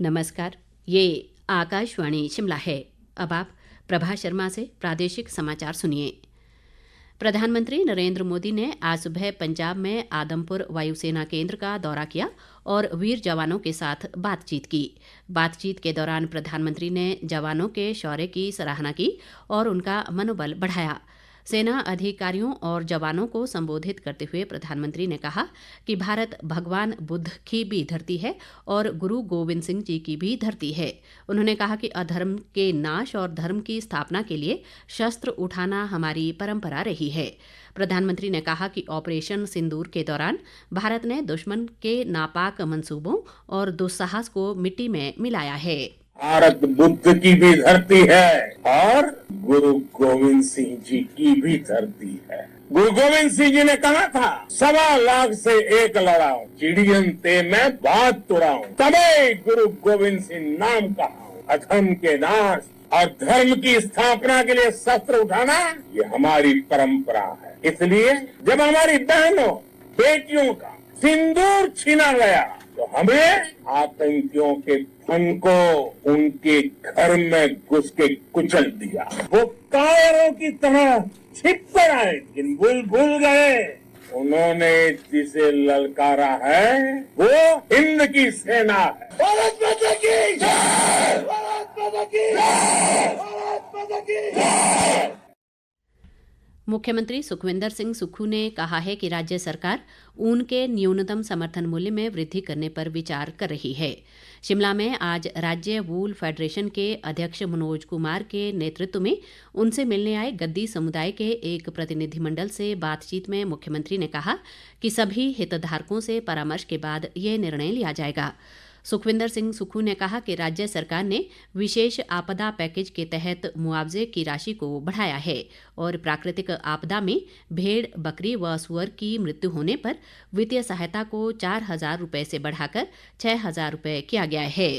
नमस्कार। ये आकाशवाणी शिमला है। अब आप प्रभा शर्मा से प्रादेशिक समाचार सुनिए। प्रधानमंत्री नरेंद्र मोदी ने आज सुबह पंजाब में आदमपुर वायुसेना केंद्र का दौरा किया और वीर जवानों के साथ बातचीत की। बातचीत के दौरान प्रधानमंत्री ने जवानों के शौर्य की सराहना की और उनका मनोबल बढ़ाया। सेना अधिकारियों और जवानों को संबोधित करते हुए प्रधानमंत्री ने कहा कि भारत भगवान बुद्ध की भी धरती है और गुरु गोविंद सिंह जी की भी धरती है। उन्होंने कहा कि अधर्म के नाश और धर्म की स्थापना के लिए शस्त्र उठाना हमारी परंपरा रही है। प्रधानमंत्री ने कहा कि ऑपरेशन सिंदूर के दौरान भारत ने दुश्मन के नापाक मंसूबों और दुस्साहस को मिट्टी में मिलाया है। भारत बुद्ध की भी धरती है और गुरु गोविंद सिंह जी की भी धरती है। गुरु गोविंद सिंह जी ने कहा था, 1.25 लाख से एक लड़ाऊं, चिड़ियन ते मैं बात तुड़ाऊं, तबे गुरु गोविंद सिंह नाम कहाऊं। अधर्म के नाश और धर्म की स्थापना के लिए शस्त्र उठाना ये हमारी परंपरा है। इसलिए जब हमारी बहनों बेटियों का सिंदूर छीना गया तो हमें आतंकियों के फन को उनके घर में घुस के कुचल दिया। वो कायरों की तरह छिप कर आए, लेकिन भूल गए उन्होंने जिसे ललकारा है वो हिंद की सेना है। भारत माता की जय! भारत माता की जय! भारत माता की जय! मुख्यमंत्री सुखविंदर सिंह सुक्खू ने कहा है कि राज्य सरकार ऊन के न्यूनतम समर्थन मूल्य में वृद्धि करने पर विचार कर रही है। शिमला में आज राज्य वूल फेडरेशन के अध्यक्ष मनोज कुमार के नेतृत्व में उनसे मिलने आए गद्दी समुदाय के एक प्रतिनिधिमंडल से बातचीत में मुख्यमंत्री ने कहा कि सभी हितधारकों से परामर्श के बाद ये निर्णय लिया जाएगा। सुखविंदर सिंह सुक्खू ने कहा कि राज्य सरकार ने विशेष आपदा पैकेज के तहत मुआवजे की राशि को बढ़ाया है और प्राकृतिक आपदा में भेड़, बकरी व सुअर की मृत्यु होने पर वित्तीय सहायता को 4,000 रुपये से बढ़ाकर 6,000 रुपये किया गया है।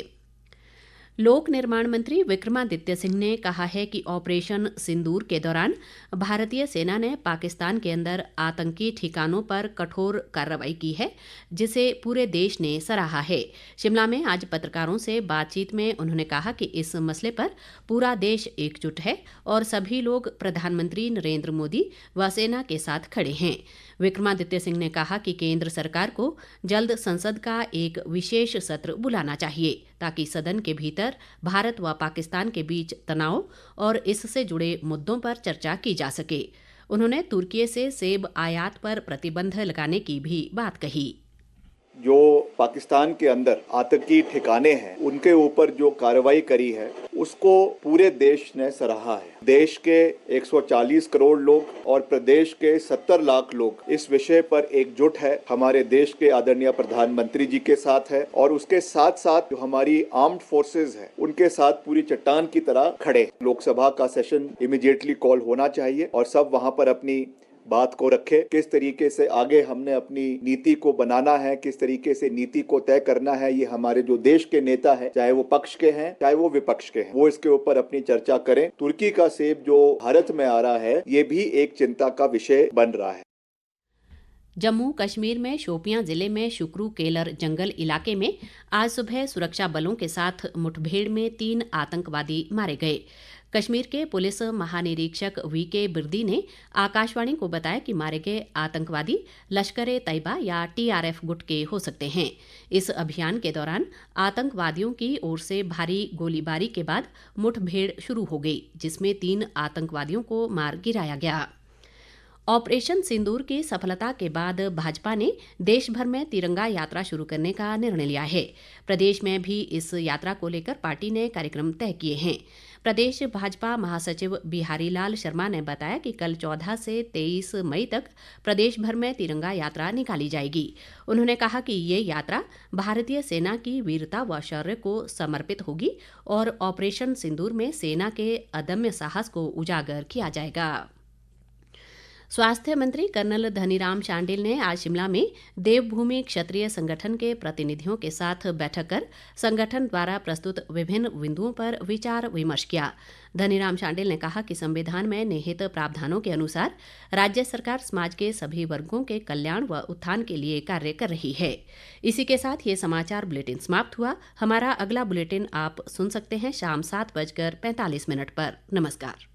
लोक निर्माण मंत्री विक्रमादित्य सिंह ने कहा है कि ऑपरेशन सिंदूर के दौरान भारतीय सेना ने पाकिस्तान के अंदर आतंकी ठिकानों पर कठोर कार्रवाई की है, जिसे पूरे देश ने सराहा है। शिमला में आज पत्रकारों से बातचीत में उन्होंने कहा कि इस मसले पर पूरा देश एकजुट है और सभी लोग प्रधानमंत्री नरेंद्र मोदी व सेना के साथ खड़े हैं। विक्रमादित्य सिंह ने कहा कि केंद्र सरकार को जल्द संसद का एक विशेष सत्र बुलाना चाहिए ताकि सदन के भीतर भारत व पाकिस्तान के बीच तनाव और इससे जुड़े मुद्दों पर चर्चा की जा सके। उन्होंने तुर्की से सेब आयात पर प्रतिबंध लगाने की भी बात कही। जो पाकिस्तान के अंदर आतंकी ठिकाने हैं उनके ऊपर जो कार्रवाई करी है उसको पूरे देश ने सराहा है। देश के 140 करोड़ लोग और प्रदेश के 70 लाख लोग इस विषय पर एकजुट है। हमारे देश के आदरणीय प्रधानमंत्री जी के साथ है और उसके साथ साथ जो हमारी आर्म्ड फोर्सेस है उनके साथ पूरी चट्टान की तरह खड़े। लोकसभा का सेशन इमीडिएटली कॉल होना चाहिए और सब वहां पर अपनी बात को रखे। किस तरीके से आगे हमने अपनी नीति को बनाना है, किस तरीके से नीति को तय करना है, ये हमारे जो देश के नेता हैं, चाहे वो पक्ष के हैं चाहे वो विपक्ष के हैं, वो इसके ऊपर अपनी चर्चा करें। तुर्की का सेब जो भारत में आ रहा है ये भी एक चिंता का विषय बन रहा है। जम्मू कश्मीर में शोपियां जिले में शुक्रू केलर जंगल इलाके में आज सुबह सुरक्षा बलों के साथ मुठभेड़ में 3 आतंकवादी मारे गए। कश्मीर के पुलिस महानिरीक्षक वीके बिर्दी ने आकाशवाणी को बताया कि मारे गए आतंकवादी लश्कर ए तैयबा या टीआरएफ गुट के हो सकते हैं। इस अभियान के दौरान आतंकवादियों की ओर से भारी गोलीबारी के बाद मुठभेड़ शुरू हो गई, जिसमें 3 आतंकवादियों को मार गिराया गया। ऑपरेशन सिंदूर की सफलता के बाद भाजपा ने देश भर में तिरंगा यात्रा शुरू करने का निर्णय लिया है। प्रदेश में भी इस यात्रा को लेकर पार्टी ने कार्यक्रम तय किए हैं। प्रदेश भाजपा महासचिव बिहारी लाल शर्मा ने बताया कि कल 14 से 23 मई तक प्रदेश भर में तिरंगा यात्रा निकाली जाएगी। उन्होंने कहा कि ये यात्रा भारतीय सेना की वीरता व शौर्य को समर्पित होगी और ऑपरेशन सिंदूर में सेना के अदम्य साहस को उजागर किया जाएगा। स्वास्थ्य मंत्री कर्नल धनीराम शांडिल ने आज शिमला में देवभूमि क्षत्रिय संगठन के प्रतिनिधियों के साथ बैठक कर संगठन द्वारा प्रस्तुत विभिन्न बिंदुओं पर विचार विमर्श किया। धनीराम शांडिल ने कहा कि संविधान में निहित प्रावधानों के अनुसार राज्य सरकार समाज के सभी वर्गों के कल्याण व उत्थान के लिए कार्य कर रही है। इसी के साथ ये समाचार बुलेटिन समाप्त हुआ। हमारा अगला बुलेटिन आप सुन सकते हैं शाम 7:45 पर। नमस्कार।